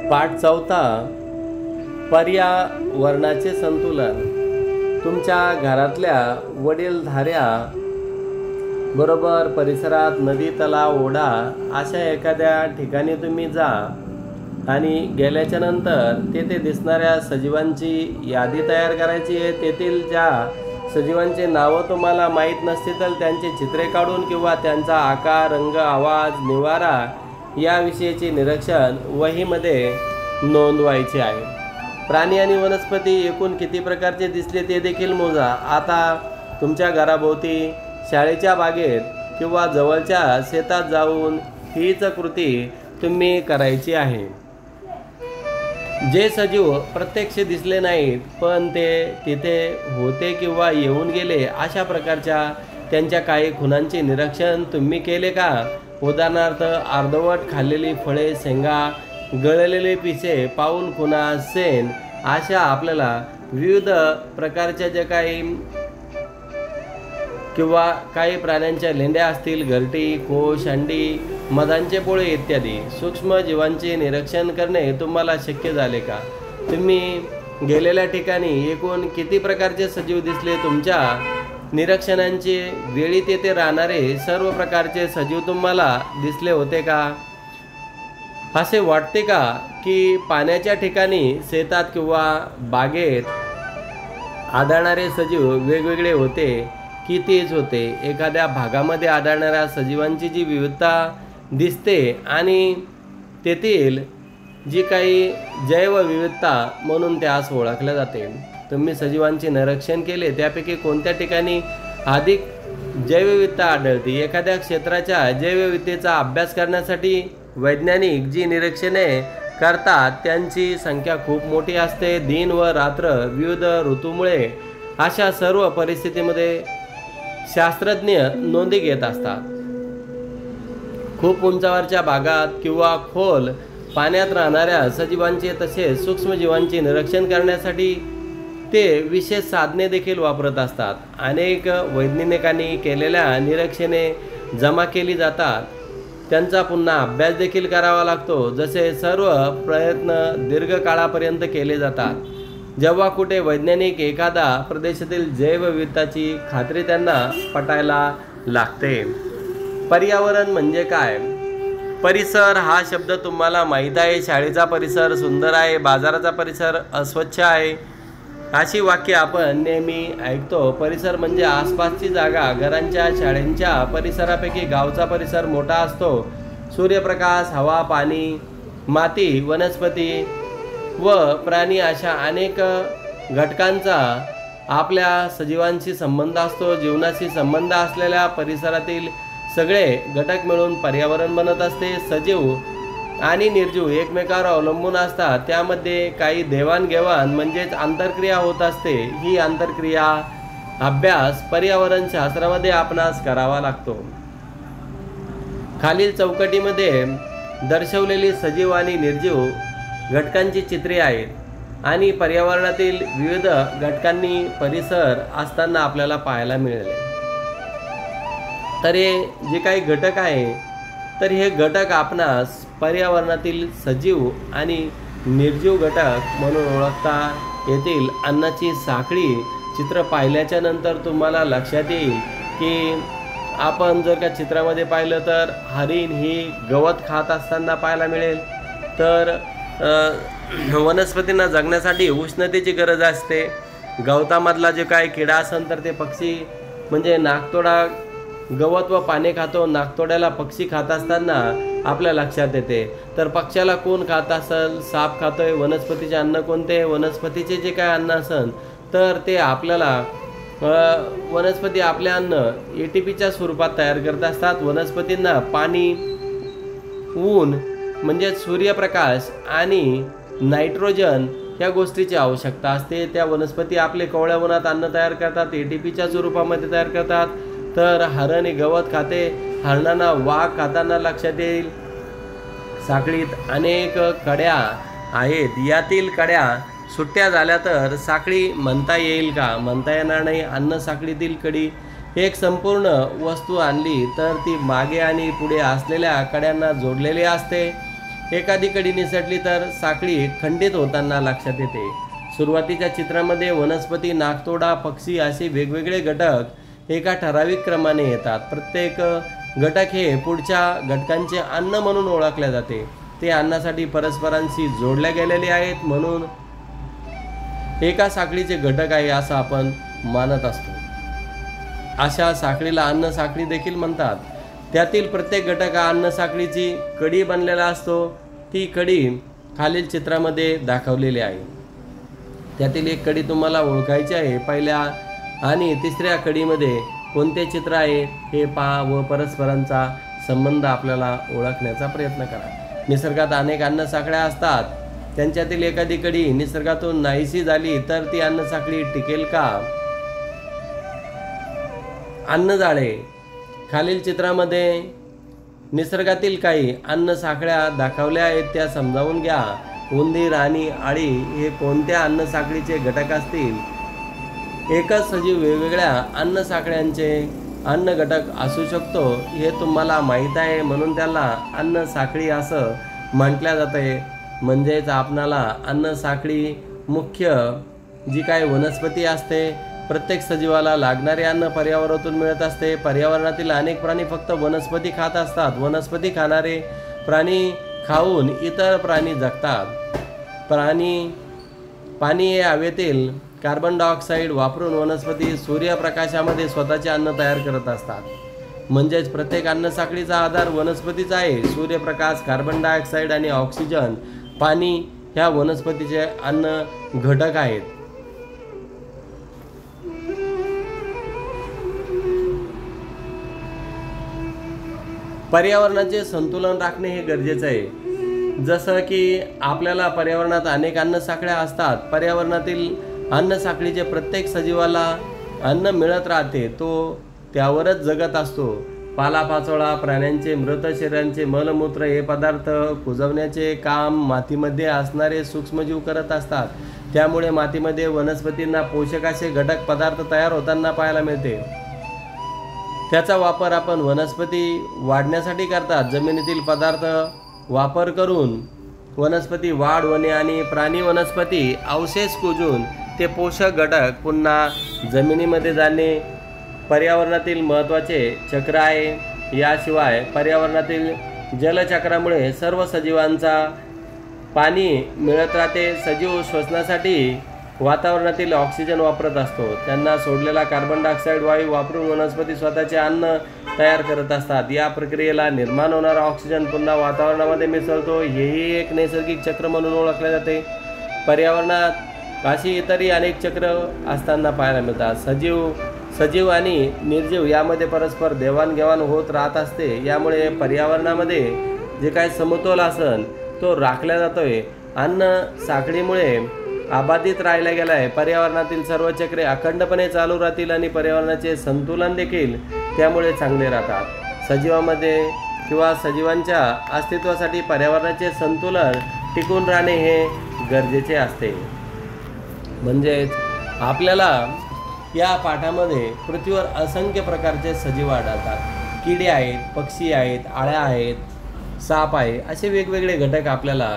पाठ चौथा, पर्यावरणाचे संतुलन. तुमच्या घरातल्या वडीलधाऱ्या बरोबर परिसरात नदी, तलाव, ओढा अशा एखाद्या ठिकाणी तुम्ही जा आणि गेल्याच्या नंतर तेथे दिसणाऱ्या सजीवांची यादी तयार करायची आहे. तेथील ज्या सजीवांचे नावं तुम्हाला माहीत नसतील तर त्यांचे चित्रे काढून किंवा त्यांचा आकार, रंग, आवाज, निवारा याविषयीचे निरीक्षण वहीमध्ये नोंदवायचे आहे. प्राणी आणि वनस्पती एकूण किती प्रकारचे दिसले ते देखील मोजा. आता तुमच्या घराभोवती, शाळेच्या बागेत किंवा जवळच्या शेतात जाऊन हीच कृती तुम्ही करायची आहे. जे सजीव प्रत्यक्ष दिसले नाहीत पण ते तिथे होते किंवा येऊन गेले अशा प्रकारच्या त्यांच्या काही खुणांचे निरीक्षण तुम्ही केले का? उदाहरणार्थ अर्धवट खाल्लेली फळे, शेंगा, गळलेले पिसे, पाऊल खुणा, शेण अशा आपल्याला विविध प्रकारच्या जे काही किंवा काही प्राण्यांच्या लेंड्या असतील, घरटी, कोश, अंडी, मधांचे पोळे इत्यादी सूक्ष्म जीवांचे निरीक्षण करणे तुम्हाला शक्य झाले का? तुम्ही गेलेल्या ठिकाणी एकूण किती प्रकारचे सजीव दिसले? तुमच्या निरीक्षणांचे वेळी तेथे राहणारे सर्व प्रकारचे सजीव तुम्हाला दिसले होते का? असे वाटते का की पाण्याच्या ठिकाणी, शेतात किंवा बागेत आढळणारे सजीव वेगवेगळे होते की तेच होते? एखाद्या भागामध्ये आढळणाऱ्या सजीवांची जी विविधता दिसते आणि तेथील जी काही जैवविविधता म्हणून त्यास ओळखले जाते. तुम्ही सजीवांचे निरीक्षण केले त्यापैकी कोणत्या ठिकाणी अधिक जैवविविधता आढळते? एखाद्या क्षेत्राच्या जैवविविधतेचा अभ्यास करण्यासाठी वैज्ञानिक जी निरीक्षणे करतात त्यांची संख्या खूप मोठी असते. दिन व रात्र, विविध ऋतूमुळे अशा सर्व परिस्थितीमध्ये शास्त्रज्ञ नोंदी घेत असतात. खूप उंचावरच्या भागात किंवा खोल पाण्यात राहणाऱ्या सजीवांचे तसेच सूक्ष्मजीवांचे निरीक्षण करण्यासाठी ते विशेष साधने देखील वापरत असतात. अनेक वैज्ञानिकांनी केलेल्या निरीक्षणे जमा केली जातात. त्यांचा पुन्हा अभ्यास देखील करावा लागतो. जसे सर्व प्रयत्न दीर्घकाळापर्यंत केले जातात. जेव्हा कुठे वैज्ञानिक एखादा प्रदेशातील जैवविविधतेची खात्री त्यांना पटायला लागते. पर्यावरण म्हणजे काय? परिसर हा शब्द तुम्हाला माहीत आहे. शाळेचा परिसर सुंदर आहे, बाजाराचा परिसर अस्वच्छ आहे अशी वाक्य आपण नेहमी ऐकतो. परिसर म्हणजे आसपासची जागा. घरांच्या, शाळेंच्या परिसरापैकी गावचा परिसर मोठा असतो. सूर्यप्रकाश, हवा, पाणी, माती, वनस्पती व प्राणी अशा अनेक घटकांचा आपल्या सजीवांशी संबंध असतो. जीवनाशी संबंध असलेल्या परिसरातील सगळे घटक मिळून पर्यावरण बनत असते. सजीव आणि निर्जीव एकमेकावर अवलंबून असतात. त्यामध्ये काही देवाणघेवाण म्हणजेच आंतरक्रिया होत असते. ही आंतरक्रिया अभ्यास पर्यावरण शास्त्रामध्ये आपणास करावा लागतो. खालील चौकटीमध्ये दर्शवलेली सजीव आणि निर्जीव घटकांची चित्रे आहेत आणि पर्यावरणातील विविध घटकांनी परिसर असताना आपल्याला पाहायला मिळेल. तर हे जे काही घटक आहे तर हे घटक आपणास पर्यावरणातील सजीव आणि निर्जीव घटक म्हणून ओळखता येतील. अन्नाची साखळी चित्र पाहिल्याच्या नंतर तुम्हाला लक्षात येईल की आपण जर का चित्रामध्ये पाहिलं तर हरिण ही गवत खात असताना पाहायला मिळेल. तर वनस्पतींना जगण्यासाठी उष्णतेची गरज असते. गवतामधला जे काही किडा असेल तर ते पक्षी म्हणजे नाकतोडा गवत व पाने खातो. नाकतोड्याला पक्षी खात असताना आपल्या लक्षात येते. तर पक्ष्याला कोण खात असेल? साप खातोय. वनस्पतीचे अन्न कोणते? वनस्पतीचे जे काय अन्न असेल तर ते आपल्याला वनस्पती आपले अन्न ATPच्या स्वरूपात तयार करत असतात. वनस्पतींना पाणी, ऊन म्हणजे सूर्यप्रकाश आणि नायट्रोजन या गोष्टीची आवश्यकता असते. त्या वनस्पती आपले कोवळ्या उन्हात अन्न तयार करतात, ATPच्या स्वरूपामध्ये तयार करतात. तर हरण हे गवत खाते. हरणांना वाघ खाताना लक्षात येईल. साखळीत अनेक कड्या आहेत. यातील कड्या सुट्ट्या झाल्या तर साखळी म्हणता येईल का? म्हणता येणार नाही. अन्न साखळीतील कडी एक संपूर्ण वस्तू आणली तर ती मागे आणि पुढे असलेल्या कड्यांना जोडलेली असते. एखादी कडी निसटली तर साखळी खंडित होताना लक्षात येते. सुरुवातीच्या चित्रामध्ये वनस्पती, नाकतोडा, पक्षी असे वेगवेगळे घटक एका ठराविक क्रमाने येतात. प्रत्येक घटक हे पुढच्या घटकांचे अन्न म्हणून ओळखले जाते. ते अन्नासाठी परस्परांशी जोडल्या गेलेले आहेत, म्हणून एका साखळीचे घटक आहे असं आपण मानत असतो. अशा साखळीला अन्न साखळी देखील म्हणतात. त्यातील प्रत्येक घटक हा अन्न साखळीची कडी बनलेला असतो. ती कडी खालील चित्रामध्ये दाखवलेली आहे. त्यातील एक कडी तुम्हाला ओळखायची आहे. पहिल्या आणि तिसऱ्या कडीमध्ये कोणते चित्र आहे हे पहा व परस्परांचा संबंध आपल्याला ओळखण्याचा प्रयत्न करा. निसर्गात अनेक अन्न साखळ्या असतात. त्यांच्यातील एखादी कडी निसर्गातून नाहीशी झाली तर ती अन्न साखळी टिकेल का? अन्नजाळे. खालील चित्रामध्ये निसर्गातील काही अन्न साखळ्या दाखवल्या आहेत, त्या समजावून घ्या. उंदीर आणि आळी हे कोणत्या अन्न साखळीचे घटक असतील? एकच सजीव वेगवेगळ्या अन्न साखळ्यांचे अन्न घटक असू शकतो हे तुम्हाला माहीत आहे, म्हणून त्याला अन्न साखळी असं म्हटलं जाते. म्हणजेच आपणाला अन्न साखळी मुख्य जी काय वनस्पती असते, प्रत्येक सजीवाला लागणारे अन्न पर्यावरणातून मिळत असते. पर्यावरणातील अनेक प्राणी फक्त वनस्पती खात असतात. वनस्पती खाणारे प्राणी खाऊन इतर प्राणी जगतात. पाणी हे हवेतील कार्बन डायऑक्साईड वापरून वनस्पती सूर्यप्रकाशामध्ये स्वतःचे अन्न तयार करत असतात. म्हणजेच प्रत्येक अन्न साखळीचा आधार वनस्पतीच आहे. सूर्यप्रकाश, कार्बन डायऑक्साईड आणि ऑक्सिजन, पाणी ह्या वनस्पतीचे अन्न घटक आहेत. पर्यावरणाचे संतुलन राखणे हे गरजेचं आहे. जसं की आपल्याला पर्यावरणात अनेक अन्न साखळ्या असतात. पर्यावरणातील अन्न साखळीचे प्रत्येक सजीवाला अन्न मिळत राहते. तो त्यावरच जगत असतो. पालापाचोळा, प्राण्यांचे मृत शरीरांचे मलमूत्र हे पदार्थ कुजवण्याचे काम मातीमध्ये असणारे सूक्ष्मजीव करत असतात. त्यामुळे मातीमध्ये वनस्पतींना पोषक असे घटक पदार्थ तयार होताना पाहायला मिळते. त्याचा वापर आपण वनस्पती वाढण्यासाठी करतात. जमिनीतील पदार्थ वापर करून वनस्पती वाढ होणे आणि प्राणी वनस्पती अवशेष कुजून ते पोषक घटक पुन्हा जमिनीमध्ये जाणे पर्यावरणातील महत्त्वाचे चक्र आहे. याशिवाय पर्यावरणातील जलचक्रामुळे सर्व सजीवांचा पाणी मिळत राहते. सजीव श्वसनासाठी वातावरणातील ऑक्सिजन वापरत असतो. त्यांना सोडलेला कार्बन डायऑक्साईड वायू वापरून वनस्पती स्वतःचे अन्न तयार करत असतात. या प्रक्रियेला निर्माण होणारा ऑक्सिजन पुन्हा वातावरणामध्ये मिसळतो. हेही एक नैसर्गिक चक्र म्हणून ओळखले जाते. पर्यावरणात अशी इतरही अनेक चक्र असताना पाहायला मिळतात. सजीव आणि निर्जीव यामध्ये परस्पर देवाणघेवाण होत राहत असते. यामुळे पर्यावरणामध्ये जे काही समतोल असन तो राखला जातोय. अन्न साखळीमुळे अबाधित राहिला गेला आहे. पर्यावरणातील सर्व चक्रे अखंडपणे चालू राहतील आणि पर्यावरणाचे संतुलन देखील त्यामुळे चांगले राहतात. सजीवामध्ये किंवा सजीवांच्या अस्तित्वासाठी पर्यावरणाचे संतुलन टिकून राहणे हे गरजेचे असते. म्हणजेच आपल्याला या पाठामध्ये पृथ्वीवर असंख्य प्रकारचे सजीव आढळतात. किडे आहेत, पक्षी आहेत, आळ्या आहेत, साप आहे, असे वेगवेगळे घटक आपल्याला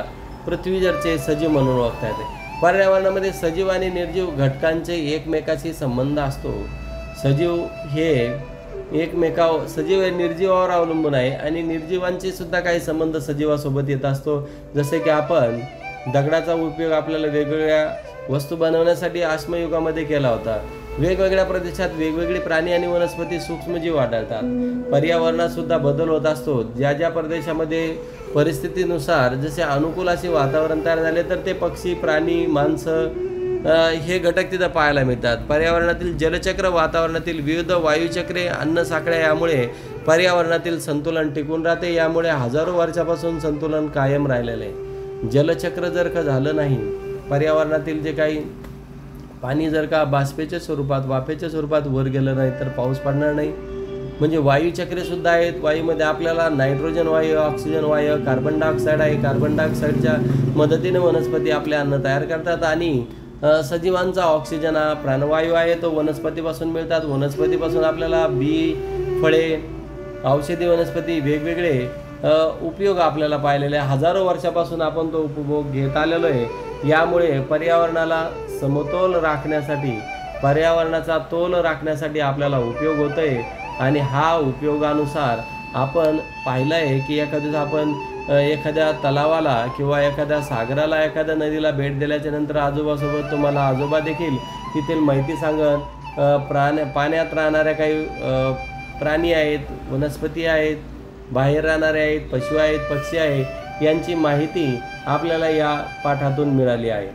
पृथ्वीवरचे सजीव म्हणून ओळखता येते. पर्यावरणामध्ये सजीव आणि निर्जीव घटकांचे एकमेकाशी संबंध असतो. सजीव हे निर्जीवावर अवलंबून आहे आणि निर्जीवांचे सुद्धा काही संबंध सजीवासोबत येत असतो. जसे की आपण दगडाचा उपयोग आपल्याला वेगवेगळ्या वस्तू बनवण्यासाठी अश्मयुगामध्ये केला होता. वेगवेगळ्या प्रदेशात वेगवेगळे प्राणी आणि वनस्पती सूक्ष्मजीव आढळतात. पर्यावरणात सुद्धा बदल होत असतो. ज्या ज्या प्रदेशामध्ये परिस्थितीनुसार जसे अनुकूल असे वातावरण तयार झाले तर ते पक्षी, प्राणी, माणसं हे घटक तिथं पाहायला मिळतात. पर्यावरणातील जलचक्र, वातावरणातील विविध वायुचक्रे, अन्न साखळ्या यामुळे पर्यावरणातील संतुलन टिकून राहते. यामुळे हजारो वर्षापासून संतुलन कायम राहिलेलं आहे. जलचक्र जर का झालं नाही, पर्यावरणातील जे काही पाणी जर का बाष्पाच्या स्वरूपात, वाफेच्या स्वरूपात वर गेलं नाही तर पाऊस पडणार नाही. म्हणजे वायुचक्रे सुद्धा आहेत. वायूमध्ये आपल्याला नायट्रोजन वायू, ऑक्सिजन वायू, कार्बन डायऑक्साईड आहे. कार्बन डायऑक्साईडच्या मदतीने वनस्पती आपले अन्न तयार करतात आणि सजीवांचा ऑक्सिजन हा प्राणवायू आहे, तो वनस्पतीपासून मिळतात. वनस्पतीपासून आपल्याला बी, फळे, औषधी वनस्पती, वेगवेगळे उपयोग आपल्याला पाहिलेले आहे. हजारो वर्षापासून आपण तो उपभोग घेत आलेलो आहे. यामुळे पर्यावरणाला समतोल राखण्यासाठी, पर्यावरणाचा तोल राखण्यासाठी आपल्याला उपयोग होत आहे. आणि हा उपयोगानुसार आपण पाहिलं आहे की एखाद्या आपण एखाद्या तलावाला किंवा एखाद्या सागराला, एखाद्या नदीला भेट दिल्याच्या नंतर आजोबासोबत तुम्हाला आजोबा देखील तेथील माहिती सांगत, पाण्यात राहणाऱ्या काही प्राणी आहेत, वनस्पती आहेत, बाहेर राहणारे आहेत, पशु आहेत, पक्षी आहेत, यांची माहिती आपल्याला या पाठातून मिळाली आहे.